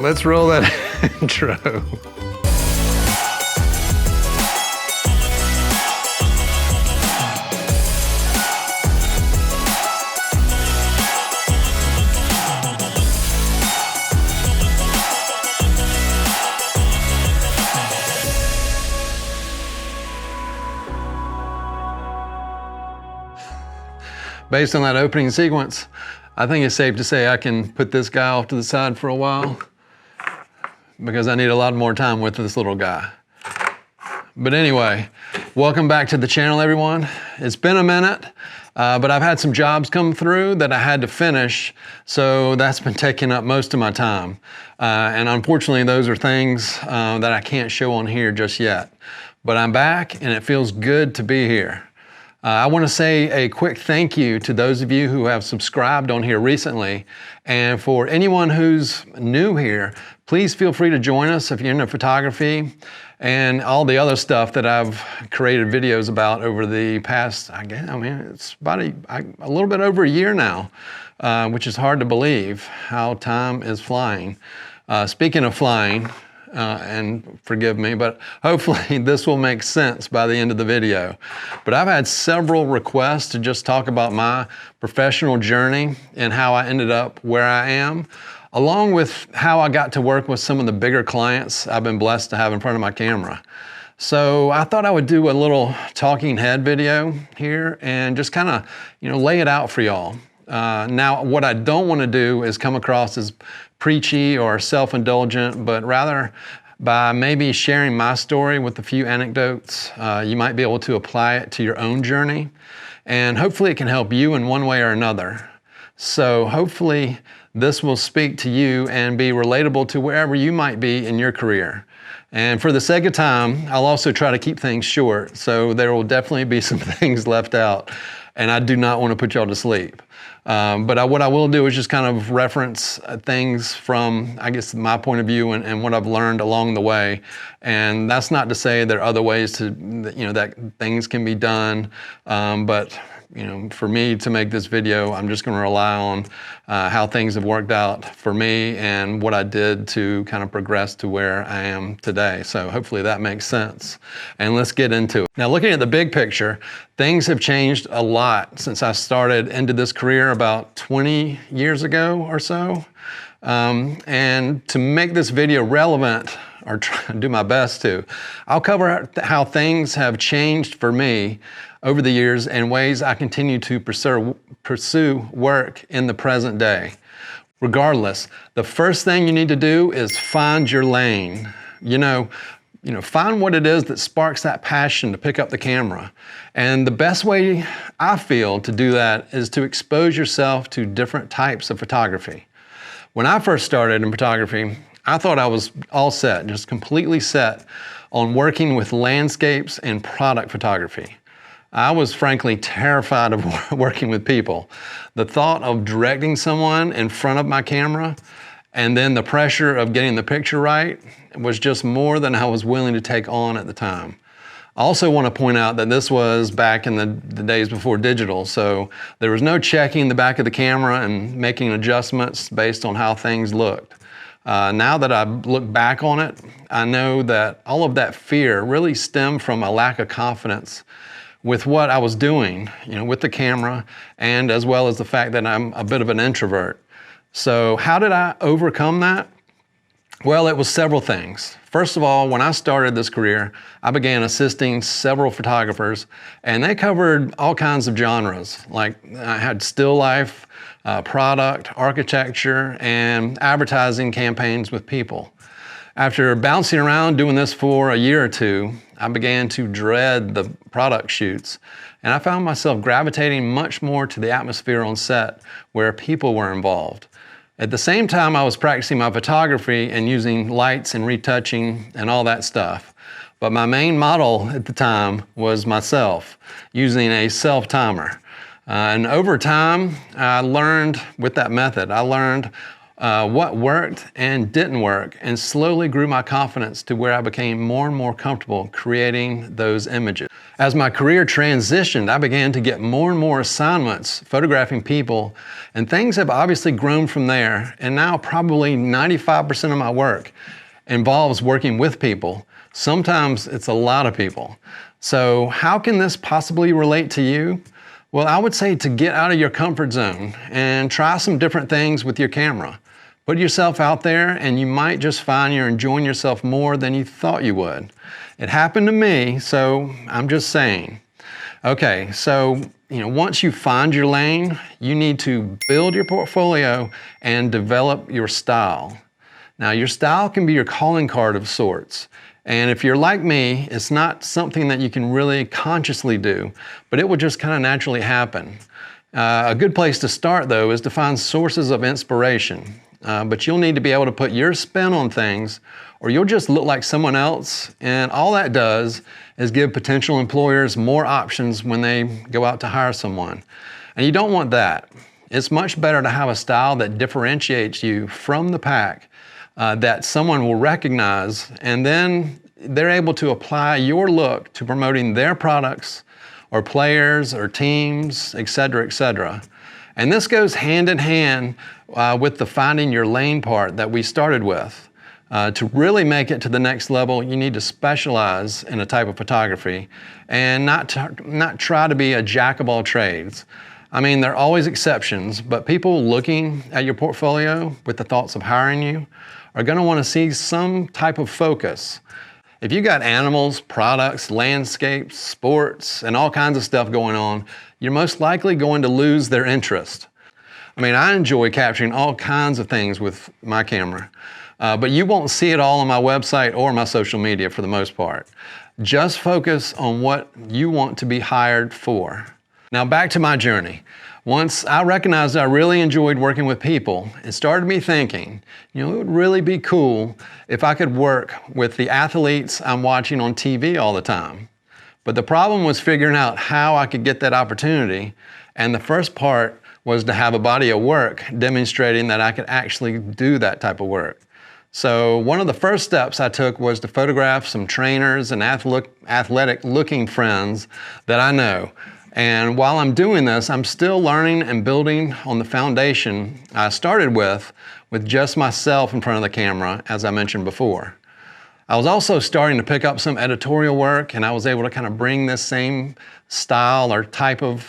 Let's roll that intro. Based on that opening sequence, I think it's safe to say I can put this guy off to the side for a while because I need a lot more time with this little guy. But anyway, welcome back to the channel, everyone. It's been a minute, but I've had some jobs come through that I had to finish, so that's been taking up most of my time. And unfortunately, those are things that I can't show on here just yet. But I'm back, and it feels good to be here. I want to say a quick thank you to those of you who have subscribed on here recently. And for anyone who's new here, please feel free to join us if you're into photography and all the other stuff that I've created videos about over the past, it's about a little bit over a year now, which is hard to believe how time is flying. Speaking of flying, and forgive me, but hopefully this will make sense by the end of the video. But I've had several requests to just talk about my professional journey and how I ended up where I am, along with how I got to work with some of the bigger clients I've been blessed to have in front of my camera. So I thought I would do a little talking head video here and just kind of, lay it out for y'all. Now, what I don't want to do is come across as preachy or self-indulgent, but rather by maybe sharing my story with a few anecdotes, you might be able to apply it to your own journey, and hopefully it can help you in one way or another. So hopefully this will speak to you and be relatable to wherever you might be in your career. And for the sake of time, I'll also try to keep things short, so there will definitely be some things left out, and I do not want to put y'all to sleep. But what I will do is just kind of reference things from, I guess, my point of view and what I've learned along the way. And that's not to say there are other ways to, that things can be done. But for me to make this video, I'm just going to rely on how things have worked out for me and what I did to kind of progress to where I am today. So hopefully that makes sense. And let's get into it. Now, looking at the big picture, things have changed a lot since I started into this career about 20 years ago or so. And to make this video relevant, or try to do my best to, I'll cover how things have changed for me over the years and ways I continue to pursue work in the present day. Regardless, the first thing you need to do is find your lane. Find what it is that sparks that passion to pick up the camera. And the best way I feel to do that is to expose yourself to different types of photography. When I first started in photography, I thought I was all set, just completely set on working with landscapes and product photography. I was frankly terrified of working with people. The thought of directing someone in front of my camera and then the pressure of getting the picture right was just more than I was willing to take on at the time. I also want to point out that this was back in the days before digital, so there was no checking the back of the camera and making adjustments based on how things looked. Now that I look back on it, I know that all of that fear really stemmed from a lack of confidence with what I was doing, with the camera, and as well as the fact that I'm a bit of an introvert. So how did I overcome that? Well, it was several things. First of all, when I started this career, I began assisting several photographers, and they covered all kinds of genres. Like I had still life, product, architecture, and advertising campaigns with people. After bouncing around doing this for a year or two, I began to dread the product shoots, and I found myself gravitating much more to the atmosphere on set where people were involved. At the same time, I was practicing my photography and using lights and retouching and all that stuff. But my main model at the time was myself, using a self-timer. And over time, I learned with that method, what worked and didn't work, and slowly grew my confidence to where I became more and more comfortable creating those images. As my career transitioned, I began to get more and more assignments photographing people, and things have obviously grown from there. And now probably 95% of my work involves working with people. Sometimes it's a lot of people. So how can this possibly relate to you? Well, I would say to get out of your comfort zone and try some different things with your camera. Put yourself out there and you might just find you're enjoying yourself more than you thought you would. It happened to me, so I'm just saying. Okay, so once you find your lane, you need to build your portfolio and develop your style. Now, your style can be your calling card of sorts. And if you're like me, it's not something that you can really consciously do, but it will just kind of naturally happen. A good place to start, though, is to find sources of inspiration. But you'll need to be able to put your spin on things, or you'll just look like someone else. And all that does is give potential employers more options when they go out to hire someone. And you don't want that. It's much better to have a style that differentiates you from the pack, that someone will recognize, and then they're able to apply your look to promoting their products or players or teams, et cetera, et cetera. And this goes hand in hand with the finding your lane part that we started with. To really make it to the next level, you need to specialize in a type of photography and not try to be a jack of all trades. I mean, there are always exceptions, but people looking at your portfolio with the thoughts of hiring you are going to want to see some type of focus. If you got animals, products, landscapes, sports, and all kinds of stuff going on, you're most likely going to lose their interest. I mean, I enjoy capturing all kinds of things with my camera, but you won't see it all on my website or my social media for the most part. Just focus on what you want to be hired for. Now back to my journey. Once I recognized I really enjoyed working with people, it started me thinking, it would really be cool if I could work with the athletes I'm watching on TV all the time. But the problem was figuring out how I could get that opportunity, and the first part was to have a body of work demonstrating that I could actually do that type of work. So one of the first steps I took was to photograph some trainers and athletic-looking friends that I know. And while I'm doing this, I'm still learning and building on the foundation I started with just myself in front of the camera, as I mentioned before. I was also starting to pick up some editorial work, and I was able to kind of bring this same style or type of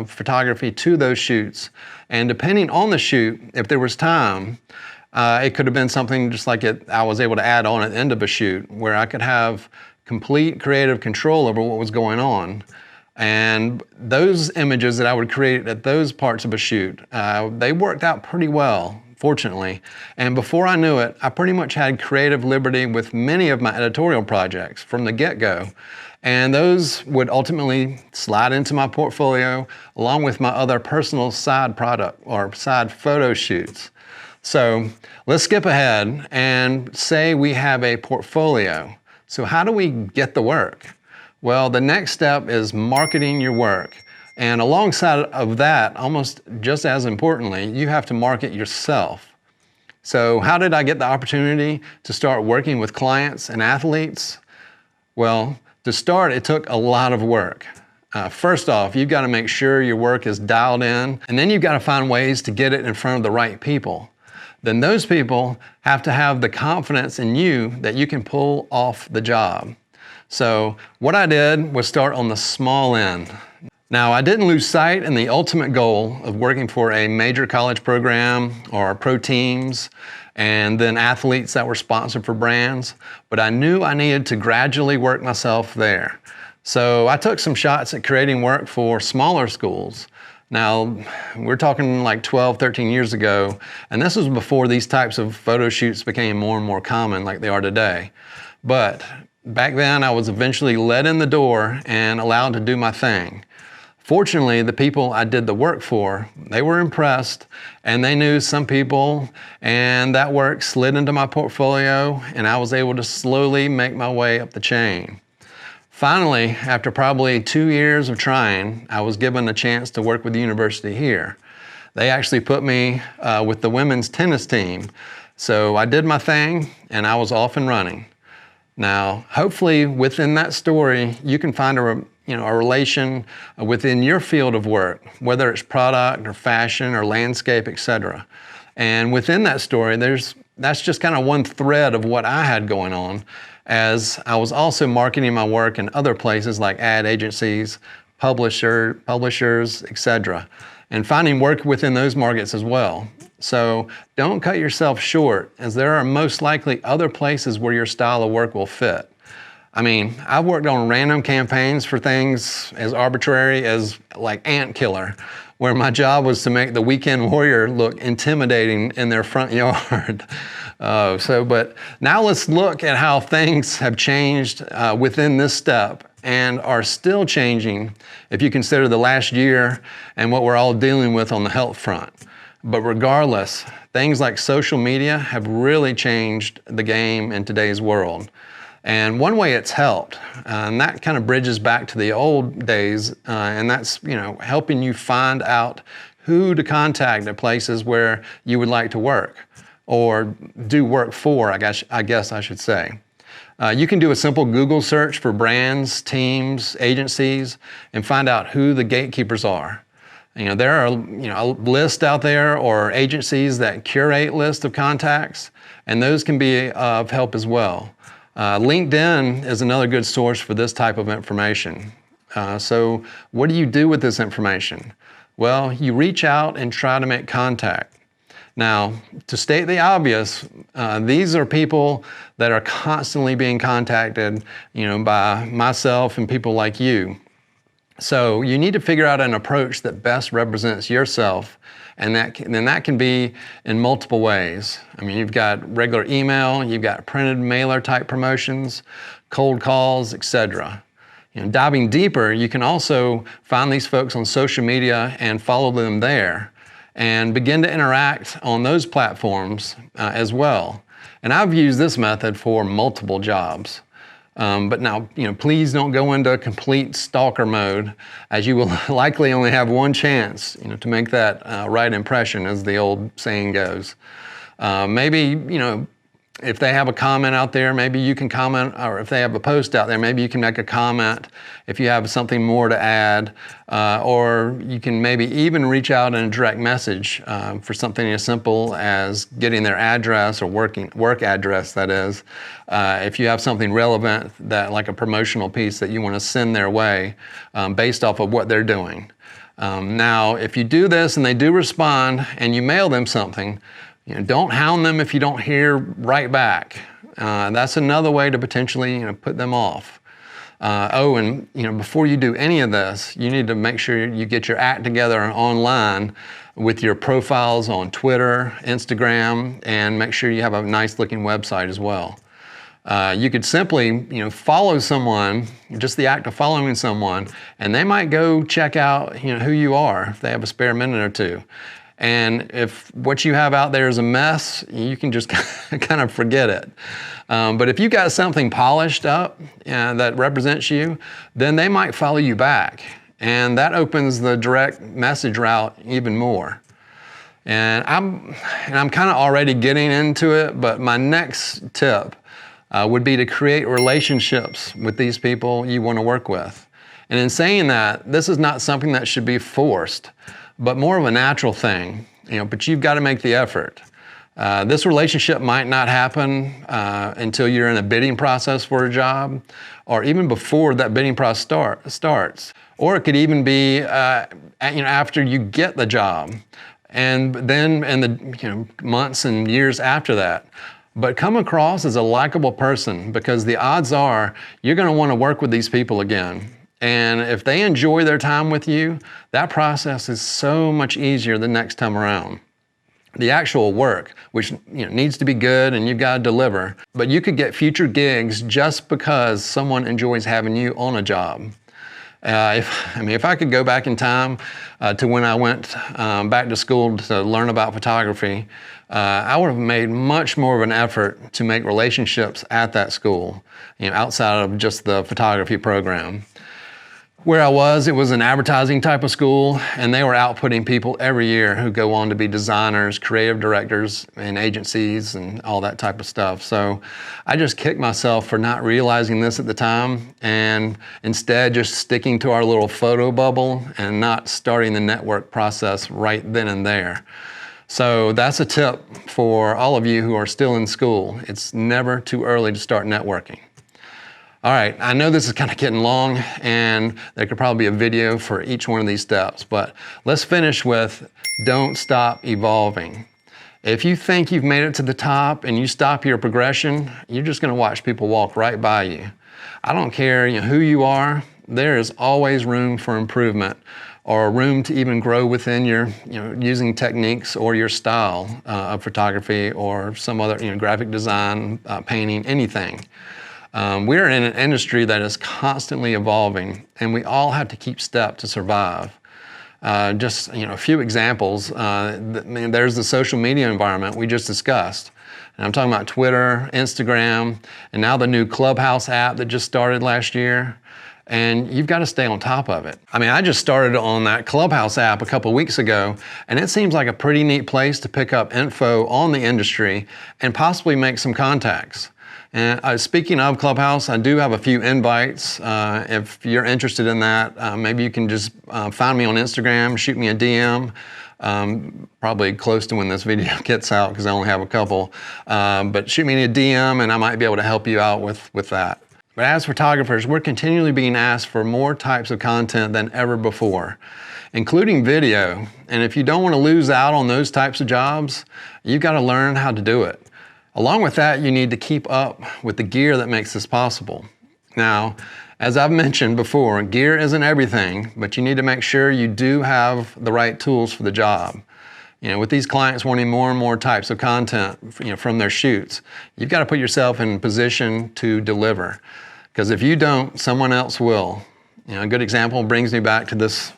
photography to those shoots. And depending on the shoot, if there was time, it could have been something just like I was able to add on at the end of a shoot, where I could have complete creative control over what was going on. And those images that I would create at those parts of a shoot, they worked out pretty well, fortunately. And before I knew it, I pretty much had creative liberty with many of my editorial projects from the get-go. And those would ultimately slide into my portfolio along with my other personal side product or side photo shoots. So let's skip ahead and say we have a portfolio. So how do we get the work? Well, the next step is marketing your work. And alongside of that, almost just as importantly, you have to market yourself. So how did I get the opportunity to start working with clients and athletes? Well, to start, it took a lot of work. First off, you've got to make sure your work is dialed in, and then you've got to find ways to get it in front of the right people. Then those people have to have the confidence in you that you can pull off the job. So what I did was start on the small end. Now, I didn't lose sight in the ultimate goal of working for a major college program or pro teams and then athletes that were sponsored for brands, but I knew I needed to gradually work myself there. So I took some shots at creating work for smaller schools. Now, we're talking like 12, 13 years ago, and this was before these types of photo shoots became more and more common like they are today. But back then, I was eventually let in the door and allowed to do my thing. Fortunately, the people I did the work for, they were impressed, and they knew some people, and that work slid into my portfolio, and I was able to slowly make my way up the chain. Finally, after probably 2 years of trying, I was given a chance to work with the university here. They actually put me with the women's tennis team. So I did my thing, and I was off and running. Now, hopefully within that story, you can find a relation within your field of work, whether it's product or fashion or landscape, etc. And within that story, that's just kind of one thread of what I had going on, as I was also marketing my work in other places like ad agencies, publishers, etc., and finding work within those markets as well. So don't cut yourself short, as there are most likely other places where your style of work will fit. I mean, I've worked on random campaigns for things as arbitrary as like ant killer, where my job was to make the weekend warrior look intimidating in their front yard. But now let's look at how things have changed within this step and are still changing if you consider the last year and what we're all dealing with on the health front. But regardless, things like social media have really changed the game in today's world. And one way it's helped, and that kind of bridges back to the old days, and that's helping you find out who to contact at places where you would like to work or do work for, I guess I should say. You can do a simple Google search for brands, teams, agencies, and find out who the gatekeepers are. There are a list out there or agencies that curate lists of contacts, and those can be of help as well. LinkedIn is another good source for this type of information. So what do you do with this information? Well, you reach out and try to make contact. Now, to state the obvious, these are people that are constantly being contacted, by myself and people like you. So you need to figure out an approach that best represents yourself, and that can be in multiple ways. I mean, you've got regular email, you've got printed mailer type promotions, cold calls, etc. Diving deeper, you can also find these folks on social media and follow them there, and begin to interact on those platforms as well. And I've used this method for multiple jobs. But now, please don't go into complete stalker mode, as you will likely only have one chance, to make that right impression, as the old saying goes. Maybe, if they have a comment out there, maybe you can comment, or if they have a post out there, maybe you can make a comment if you have something more to add, or you can maybe even reach out in a direct message for something as simple as getting their address, or work address, that is, if you have something relevant, that like a promotional piece that you want to send their way based off of what they're doing. Now, if you do this and they do respond and you mail them something, don't hound them if you don't hear right back. That's another way to potentially put them off. And before you do any of this, you need to make sure you get your act together online with your profiles on Twitter, Instagram, and make sure you have a nice looking website as well. You could simply follow someone, just the act of following someone, and they might go check out who you are if they have a spare minute or two. And if what you have out there is a mess, you can just kind of forget it. But if you got something polished up that represents you, then they might follow you back. And that opens the direct message route even more. And I'm kind of already getting into it, but my next tip would be to create relationships with these people you want to work with. And in saying that, this is not something that should be forced, but more of a natural thing, but you've got to make the effort. This relationship might not happen until you're in a bidding process for a job, or even before that bidding process starts. Or it could even be after you get the job, and then in the months and years after that. But come across as a likable person, because the odds are you're going to want to work with these people again. And if they enjoy their time with you, that process is so much easier the next time around. The actual work, which needs to be good and you've got to deliver, but you could get future gigs just because someone enjoys having you on a job. If I could go back in time to when I went back to school to learn about photography, I would have made much more of an effort to make relationships at that school, outside of just the photography program. Where I was, it was an advertising type of school, and they were outputting people every year who go on to be designers, creative directors in agencies and all that type of stuff. So I just kicked myself for not realizing this at the time, and instead just sticking to our little photo bubble and not starting the network process right then and there. So that's a tip for all of you who are still in school. It's never too early to start networking. All right, I know this is kind of getting long, and there could probably be a video for each one of these steps, but let's finish with don't stop evolving. If you think you've made it to the top and you stop your progression, you're just gonna watch people walk right by you. I don't care who you are, there is always room for improvement, or room to even grow within your, using techniques or your style of photography or some other, graphic design, painting, anything. We're in an industry that is constantly evolving, and we all have to keep step to survive. Just a few examples. There's the social media environment we just discussed. And I'm talking about Twitter, Instagram, and now the new Clubhouse app that just started last year. And you've got to stay on top of it. I mean, I just started on that Clubhouse app a couple weeks ago, and it seems like a pretty neat place to pick up info on the industry and possibly make some contacts. And speaking of Clubhouse, I do have a few invites. If you're interested in that, maybe you can just find me on Instagram, shoot me a DM, probably close to when this video gets out because I only have a couple. But shoot me a DM and I might be able to help you out with that. But as photographers, we're continually being asked for more types of content than ever before, including video. And if you don't want to lose out on those types of jobs, you've got to learn how to do it. Along with that, you need to keep up with the gear that makes this possible. Now, as I've mentioned before, gear isn't everything, but you need to make sure you do have the right tools for the job. With these clients wanting more and more types of content, from their shoots, you've got to put yourself in position to deliver. Because if you don't, someone else will. A good example brings me back to this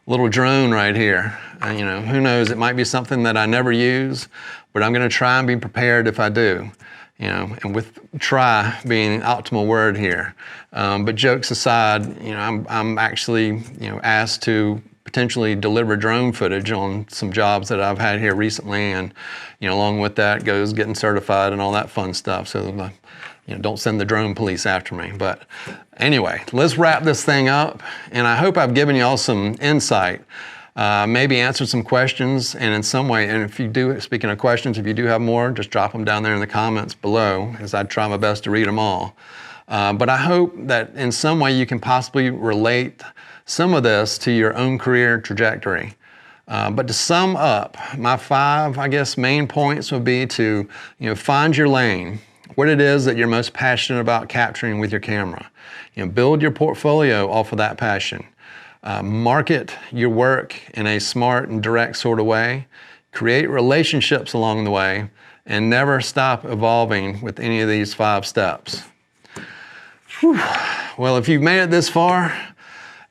little drone right here. Who knows, it might be something that I never use, but I'm gonna try and be prepared if I do. And with try being an optimal word here. But jokes aside, I'm actually, asked to potentially deliver drone footage on some jobs that I've had here recently, and along with that goes getting certified and all that fun stuff. So don't send the drone police after me. But anyway, let's wrap this thing up, and I hope I've given you all some insight. Maybe answered some questions, and in some way, and if you do, speaking of questions, if you do have more, just drop them down there in the comments below, as I try my best to read them all. But I hope that in some way you can possibly relate some of this to your own career trajectory. But to sum up, my 5, main points would be to, find your lane, what it is that you're most passionate about capturing with your camera. Build your portfolio off of that passion. Market your work in a smart and direct sort of way. Create relationships along the way, and never stop evolving with any of these 5 steps. Whew. Well, if you've made it this far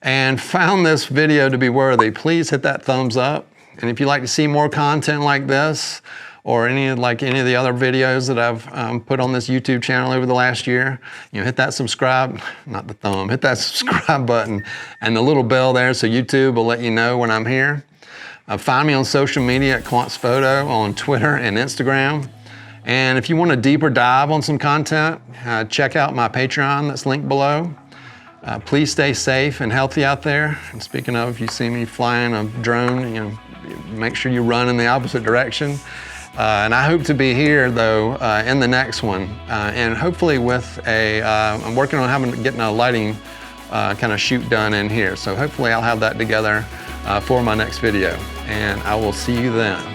and found this video to be worthy, please hit that thumbs up. And if you'd like to see more content like this, or any of the other videos that I've put on this YouTube channel over the last year, hit that subscribe, not the thumb, hit that subscribe button and the little bell there so YouTube will let you know when I'm here. Find me on social media at Quantz Photo on Twitter and Instagram. And if you want a deeper dive on some content, check out my Patreon that's linked below. Please stay safe and healthy out there. And speaking of, if you see me flying a drone, make sure you run in the opposite direction. And I hope to be here though in the next one, and hopefully with I'm working on getting a lighting kind of shoot done in here. So hopefully I'll have that together for my next video, and I will see you then.